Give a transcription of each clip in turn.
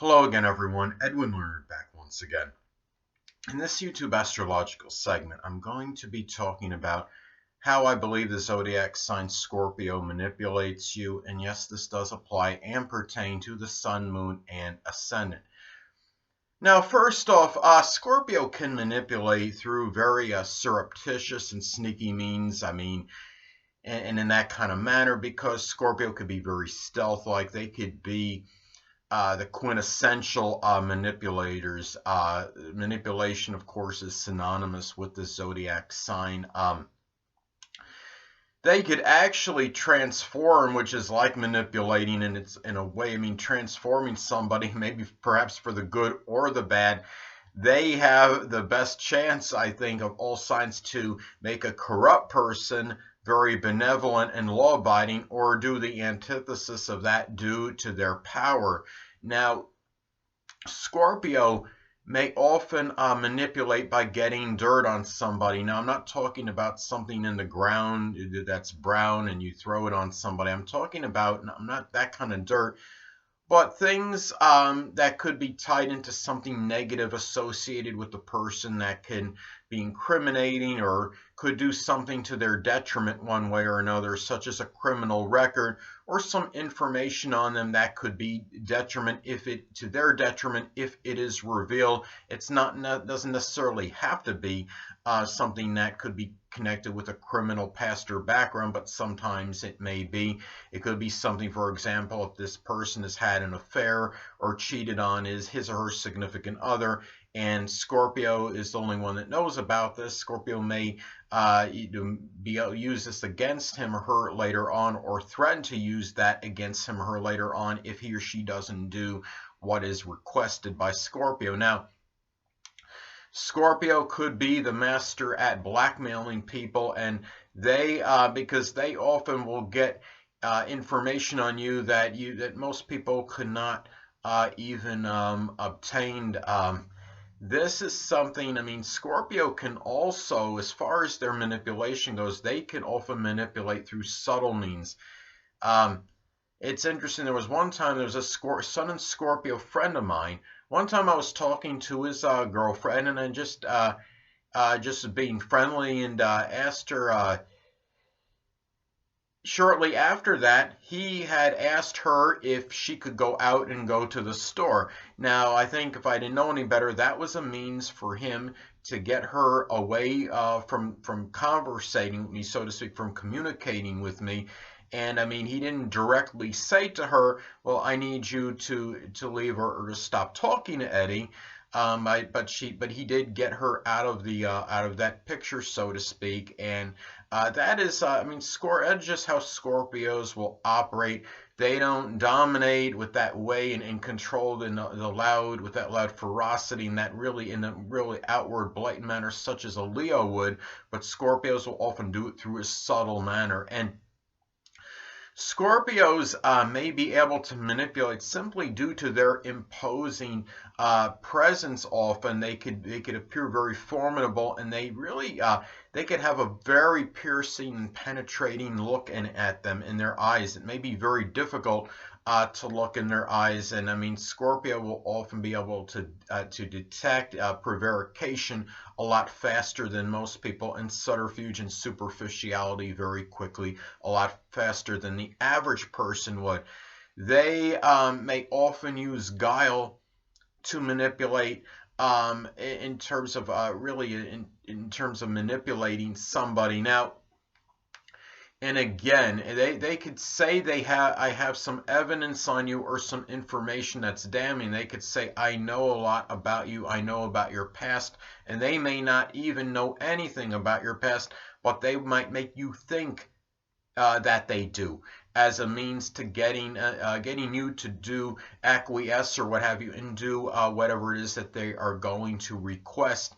Hello again, everyone. Edwin Learnard back once again. In this YouTube astrological segment, I'm going to be talking about how I believe the zodiac sign Scorpio manipulates you. And yes, this does apply and pertain to the sun, moon, and ascendant. Now, first off, Scorpio can manipulate through very surreptitious and sneaky means. And in that kind of manner, because Scorpio could be very stealth-like. They could be the quintessential manipulators. Manipulation, of course, is synonymous with the zodiac sign. They could actually transform, which is like manipulating, and it's in a way, transforming somebody, maybe perhaps for the good or the bad. They have the best chance, I think, of all signs to make a corrupt person very benevolent and law-abiding, or do the antithesis of that due to their power. Now, Scorpio may often manipulate by getting dirt on somebody. Now, I'm not talking about something in the ground that's brown and you throw it on somebody. I'm talking about not that kind of dirt, but things that could be tied into something negative associated with the person that can be incriminating or could do something to their detriment one way or another, such as a criminal record or some information on them that could be to their detriment if it is revealed. Doesn't necessarily have to be something that could be connected with a criminal past or background, but sometimes it may be. It could be something, for example, if this person has had an affair or cheated on his or her significant other, and Scorpio is the only one that knows about this. Scorpio may use this against him or her later on, or threaten to use that against him or her later on if he or she doesn't do what is requested by Scorpio. Now, Scorpio could be the master at blackmailing people, and because they often will get information on you that most people could not even obtain. This is something, Scorpio can also, as far as their manipulation goes, they can often manipulate through subtle means. It's interesting, there was a Sun and Scorpio friend of mine. One time I was talking to his girlfriend, and then just being friendly, and asked her, shortly after that, he had asked her if she could go out and go to the store. Now, I think if I didn't know any better, that was a means for him to get her away from conversating with me, so to speak, from communicating with me. And he didn't directly say to her, well, I need you to leave or to stop talking to Eddie. But he did get her out of that picture, so to speak. And that is, that's just how Scorpios will operate. They don't dominate with that way and control with that loud ferocity and that really in a really outward, blatant manner, such as a Leo would. But Scorpios will often do it through a subtle manner. And Scorpios may be able to manipulate simply due to their imposing presence. Often they could appear very formidable, and they could have a very piercing and penetrating look at them in their eyes. It may be very difficult to look in their eyes, and Scorpio will often be able to detect prevarication a lot faster than most people, and subterfuge and superficiality very quickly, a lot faster than the average person would. They may often use guile to manipulate in terms of in terms of manipulating somebody. Now, and again, they could say I have some evidence on you or some information that's damning. They could say, I know a lot about you, I know about your past, and they may not even know anything about your past, but they might make you think that they do, as a means to getting you to acquiesce or what have you, and do whatever it is that they are going to request.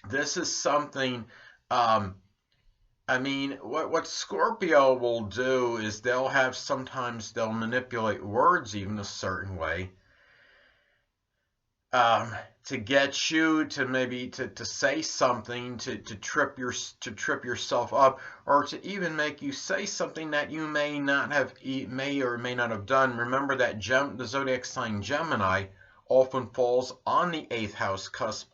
This is something. What Scorpio will do is sometimes they'll manipulate words even a certain way. um, to get you to maybe to say something to trip yourself up, or to even make you say something that you may or may not have done. Remember that the zodiac sign Gemini often falls on the eighth house cusp,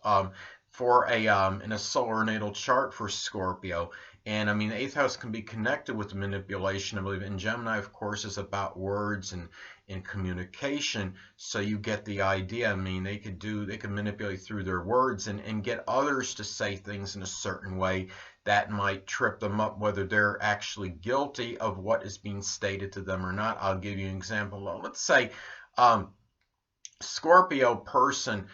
for a in a solar natal chart for Scorpio. And I mean, the eighth house can be connected with manipulation, I believe. And Gemini, of course, is about words and communication. So you get the idea. I mean, they could manipulate through their words and get others to say things in a certain way that might trip them up, whether they're actually guilty of what is being stated to them or not. I'll give you an example. Well, let's say Scorpio person,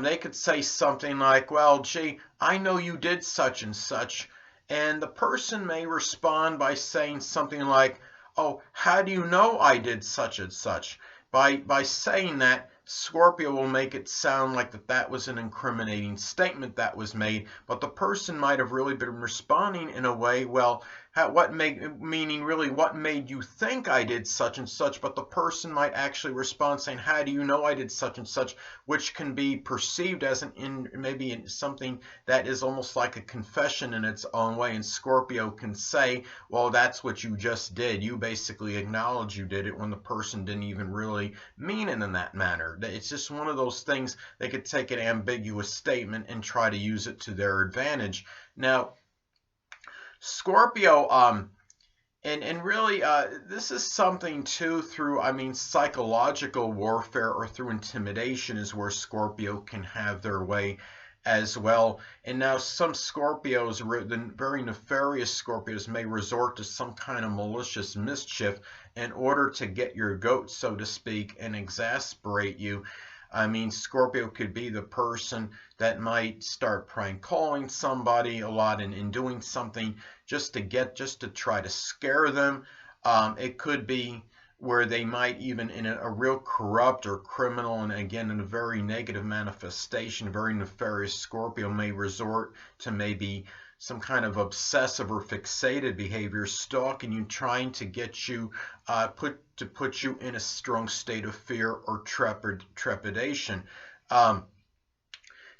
they could say something like, well, gee, I know you did such and such. And the person may respond by saying something like, oh, how do you know I did such and such? By saying that, Scorpio will make it sound like that was an incriminating statement that was made, but the person might have really been responding in a way, well, meaning really what made you think I did such and such, but the person might actually respond saying, how do you know I did such and such, which can be perceived as maybe something that is almost like a confession in its own way. And Scorpio can say, well, that's what you just did. You basically acknowledge you did it, when the person didn't even really mean it in that manner. It's just one of those things. They could take an ambiguous statement and try to use it to their advantage. Now, Scorpio, and really, this is something too through, I mean, psychological warfare or through intimidation is where Scorpio can have their way as well. And now some Scorpios, the very nefarious Scorpios, may resort to some kind of malicious mischief in order to get your goat, so to speak, and exasperate you. I mean, Scorpio could be the person that might start prank calling somebody a lot and doing something just to try to scare them. It could be where they might even, in a real corrupt or criminal, and again in a very negative manifestation, very nefarious Scorpio may resort to maybe some kind of obsessive or fixated behavior, stalking you, trying to get you put you in a strong state of fear or trepidation.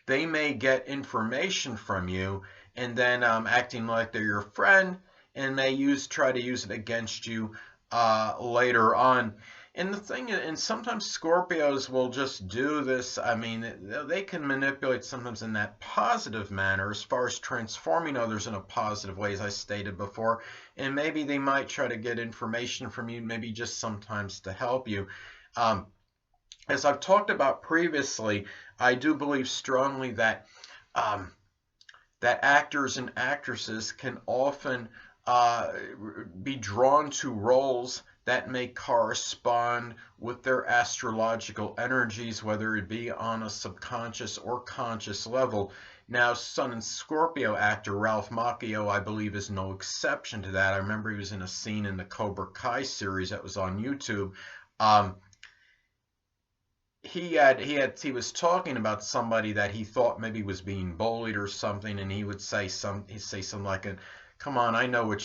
They may get information from you and then acting like they're your friend, and may try to use it against you later on. And the thing is, and sometimes Scorpios will just do this. I mean, they can manipulate sometimes in that positive manner, as far as transforming others in a positive way, as I stated before. And maybe they might try to get information from you, maybe just sometimes to help you. As I've talked about previously, I do believe strongly that that actors and actresses can often be drawn to roles that may correspond with their astrological energies, whether it be on a subconscious or conscious level. Now, Sun and Scorpio actor Ralph Macchio, I believe, is no exception to that. I remember he was in a scene in the Cobra Kai series that was on YouTube. He was talking about somebody that he thought maybe was being bullied or something, and he'd say something like, come on, I know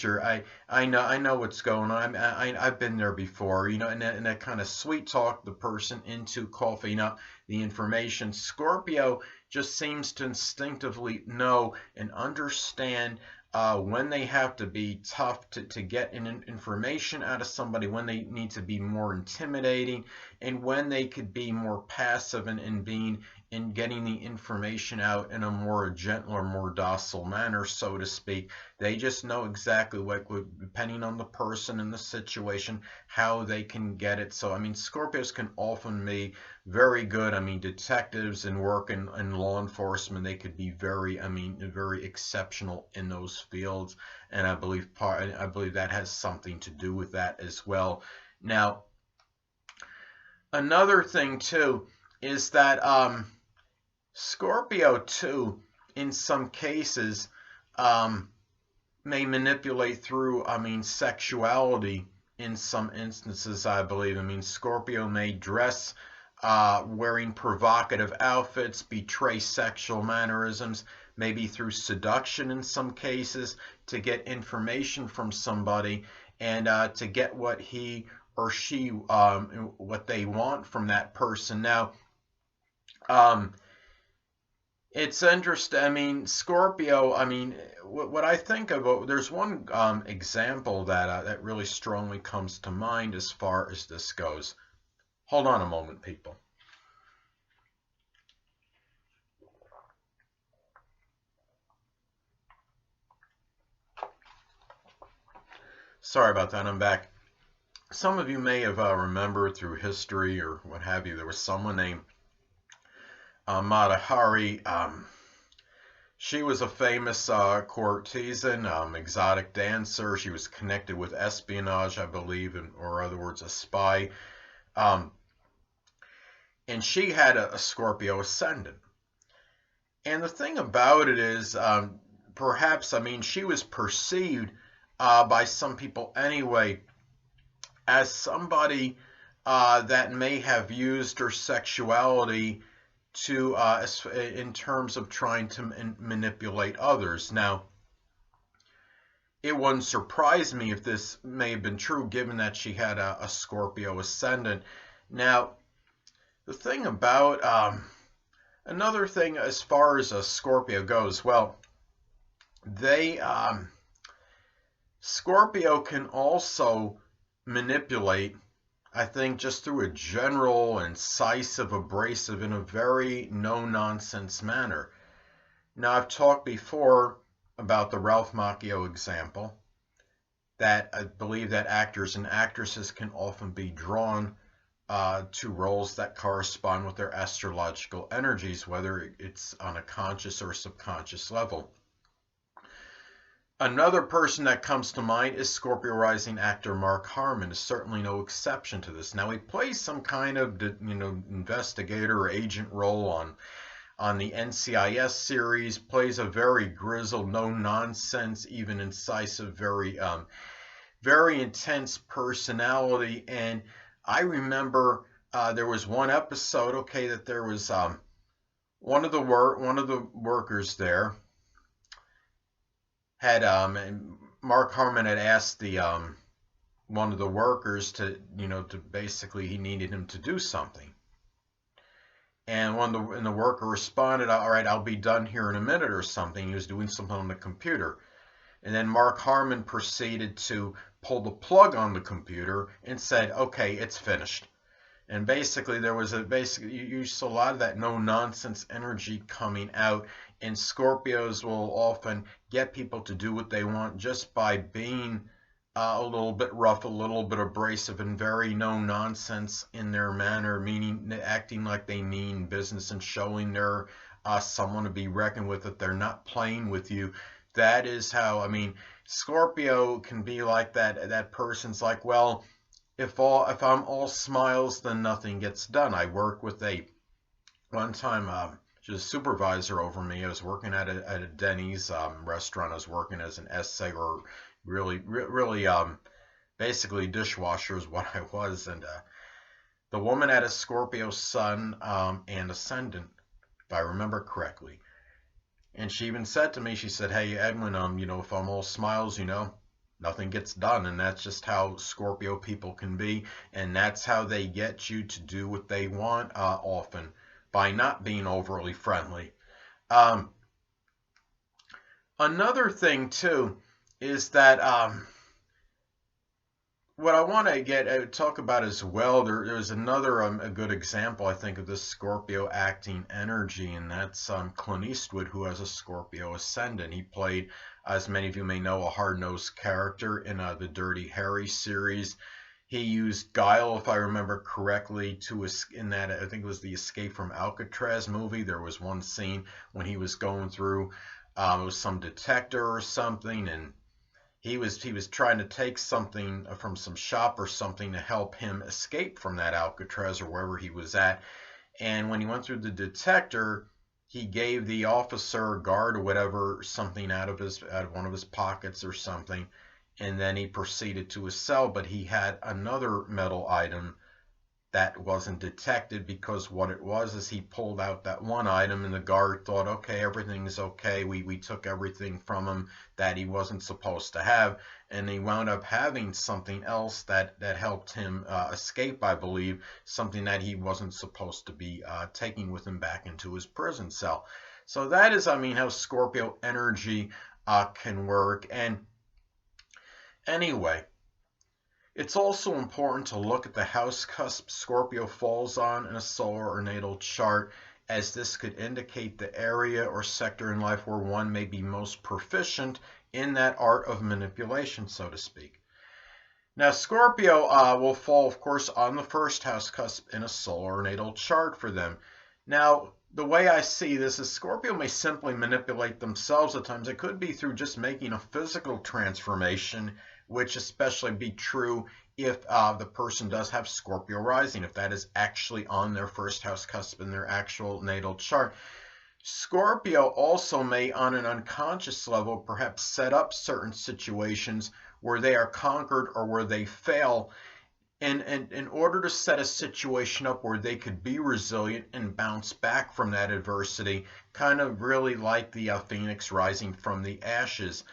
I know what's going on. I've been there before, you know, and that kind of sweet talk the person into coughing up the information. Scorpio just seems to instinctively know and understand when they have to be tough to get information out of somebody, when they need to be more intimidating, and when they could be more passive in getting the information out in a more gentler, more docile manner, so to speak. They just know exactly what, depending on the person and the situation, how they can get it. So, I mean, Scorpios can often be very good. I mean, detectives and work in law enforcement, they could be very exceptional in those fields. And I believe that has something to do with that as well. Now, another thing too is that Scorpio too, in some cases, may manipulate through, I mean, sexuality in some instances, I believe. I mean, Scorpio may dress wearing provocative outfits, betray sexual mannerisms, maybe through seduction in some cases, to get information from somebody and to get what he or she, what they want from that person. Now, Um, it's interesting. I mean, Scorpio. I mean, what I think about there's one example that really strongly comes to mind as far as this goes. Hold on a moment, people. Sorry about that. I'm back. Some of you may have remembered through history or what have you. There was someone named Mata Hari. She was a famous courtesan, exotic dancer. She was connected with espionage, I believe, or in other words, a spy. Um, and she had a Scorpio ascendant. And the thing about it is, perhaps, I mean, she was perceived by some people anyway as somebody that may have used her sexuality to in terms of trying to manipulate others. Now, it wouldn't surprise me if this may have been true, given that she had a Scorpio ascendant. Now, the thing about another thing as far as a Scorpio goes, well, they Scorpio can also manipulate, I think, just through a general, incisive, abrasive, in a very no-nonsense manner. Now, I've talked before about the Ralph Macchio example, that I believe that actors and actresses can often be drawn to roles that correspond with their astrological energies, whether it's on a conscious or subconscious level. Another person that comes to mind is Scorpio rising actor Mark Harmon. Is certainly no exception to this. Now he plays some kind of investigator or agent role on the NCIS series. Plays a very grizzled, no nonsense, even incisive, very intense personality. And I remember there was one episode. Okay, that there was one of the workers there had Mark Harmon had asked the one of the workers to to basically he needed him to do something, and the worker responded, "All right, I'll be done here in a minute" or something. He was doing something on the computer, and then Mark Harmon proceeded to pull the plug on the computer and said, "Okay, it's finished." And basically, there was you saw a lot of that no nonsense energy coming out. And Scorpios will often get people to do what they want just by being a little bit rough, a little bit abrasive, and very no nonsense in their manner, meaning acting like they mean business and showing they're someone to be reckoned with, that they're not playing with you. That is how, I mean, Scorpio can be like that. That person's like, well, if I'm all smiles, then nothing gets done. I work with one time she was a supervisor over me. I was working at a Denny's restaurant. I was working as an essay, or really basically dishwasher is what I was. And the woman had a Scorpio sun and ascendant, if I remember correctly. And she even said to me, she said, "Hey Edwin, if I'm all smiles, nothing gets done." And that's just how Scorpio people can be, and that's how they get you to do what they want often, by not being overly friendly. Another thing too is that what I want to talk about as well, there's another a good example, I think, of this Scorpio acting energy, and that's Clint Eastwood, who has a Scorpio ascendant. He played, as many of you may know, a hard-nosed character in the Dirty Harry series. He used guile, if I remember correctly, in that, I think it was the Escape from Alcatraz movie. There was one scene when he was going through, it was some detector or something, and he was trying to take something from some shop or something to help him escape from that Alcatraz or wherever he was at. And when he went through the detector, he gave the officer, guard or whatever, something out of one of his pockets or something, and then he proceeded to his cell. But he had another metal item that wasn't detected, because what it was is he pulled out that one item and the guard thought, okay, everything's okay. We took everything from him that he wasn't supposed to have, and he wound up having something else that helped him escape, I believe, something that he wasn't supposed to be taking with him back into his prison cell. So that is, I mean, how Scorpio energy can work. And anyway, it's also important to look at the house cusp Scorpio falls on in a solar or natal chart, as this could indicate the area or sector in life where one may be most proficient in that art of manipulation, so to speak. Now, Scorpio will fall, of course, on the first house cusp in a solar or natal chart for them. Now, the way I see this is Scorpio may simply manipulate themselves at times. It could be through just making a physical transformation, which especially be true if the person does have Scorpio rising, if that is actually on their first house cusp in their actual natal chart. Scorpio also may, on an unconscious level, perhaps set up certain situations where they are conquered or where they fail, and in order to set a situation up where they could be resilient and bounce back from that adversity, kind of really like the phoenix rising from the ashes.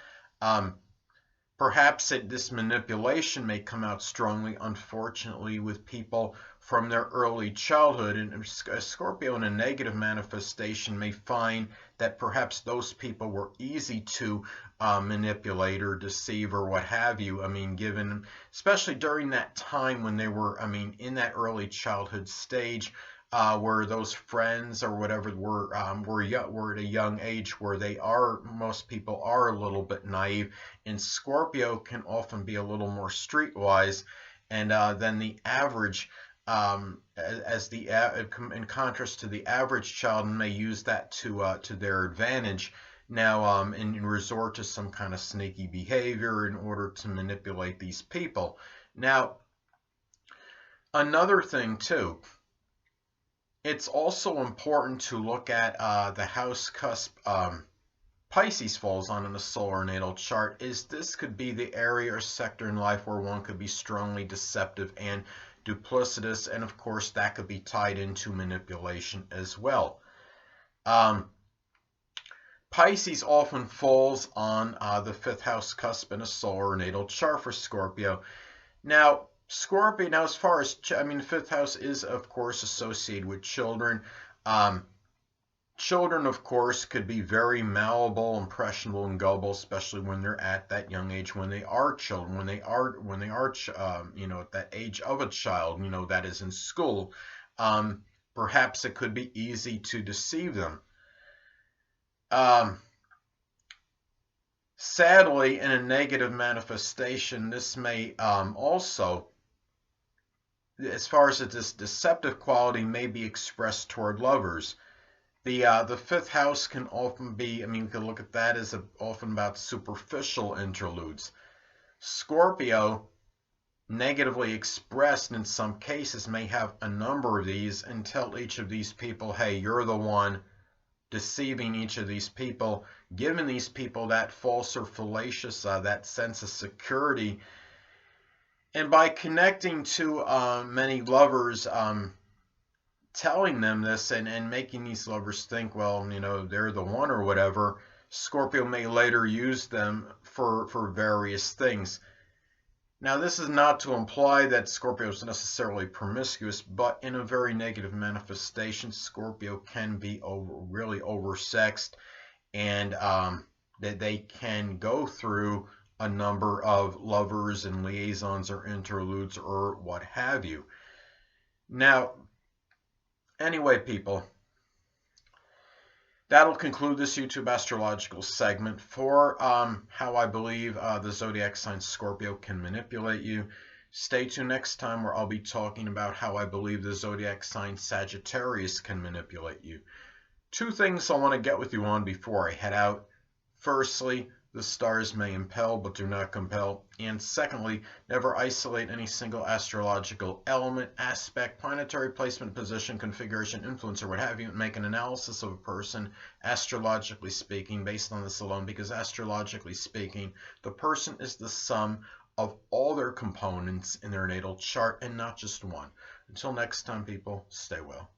Perhaps this manipulation may come out strongly, unfortunately, with people from their early childhood. And a Scorpio in a negative manifestation may find that perhaps those people were easy to manipulate or deceive or what have you. I mean, given, especially during that time when they were, I mean, in that early childhood stage, where those friends or whatever were at a young age where most people are a little bit naive, and Scorpio can often be a little more streetwise, and than the average. In contrast to the average child, may use that to their advantage. Now, and resort to some kind of sneaky behavior in order to manipulate these people. Now, another thing too. It's also important to look at the house cusp Pisces falls on in a solar natal chart, is this could be the area or sector in life where one could be strongly deceptive and duplicitous, and of course that could be tied into manipulation as well. Pisces often falls on the fifth house cusp in a solar natal chart for Scorpio. Now, Scorpio, now as far as, I mean, the fifth house is, of course, associated with children. Children, of course, could be very malleable, impressionable, and gullible, especially when they're at that young age, when they are children, when they are, you know, at that age of a child, you know, that is in school. Perhaps it could be easy to deceive them. Sadly, in a negative manifestation, this may also, as far as this deceptive quality, may be expressed toward lovers. The fifth house can often be, I mean, we can look at that as often about superficial interludes. Scorpio, negatively expressed in some cases, may have a number of these and tell each of these people, hey, you're the one, deceiving each of these people, giving these people that false or fallacious, that sense of security. And by connecting to many lovers, telling them this and making these lovers think, well, you know, they're the one or whatever, Scorpio may later use them for various things. Now, this is not to imply that Scorpio is necessarily promiscuous, but in a very negative manifestation, Scorpio can be really oversexed, and that they can go through a number of lovers and liaisons or interludes or what have you. Now, anyway, people, that'll conclude this YouTube astrological segment for how I believe the zodiac sign Scorpio can manipulate you. Stay tuned next time, where I'll be talking about how I believe the zodiac sign Sagittarius can manipulate you. Two things I want to get with you on before I head out. Firstly, the stars may impel but do not compel. And secondly, never isolate any single astrological element, aspect, planetary placement, position, configuration, influence, or what have you, and make an analysis of a person, astrologically speaking, based on this alone, because astrologically speaking, the person is the sum of all their components in their natal chart and not just one. Until next time, people, stay well.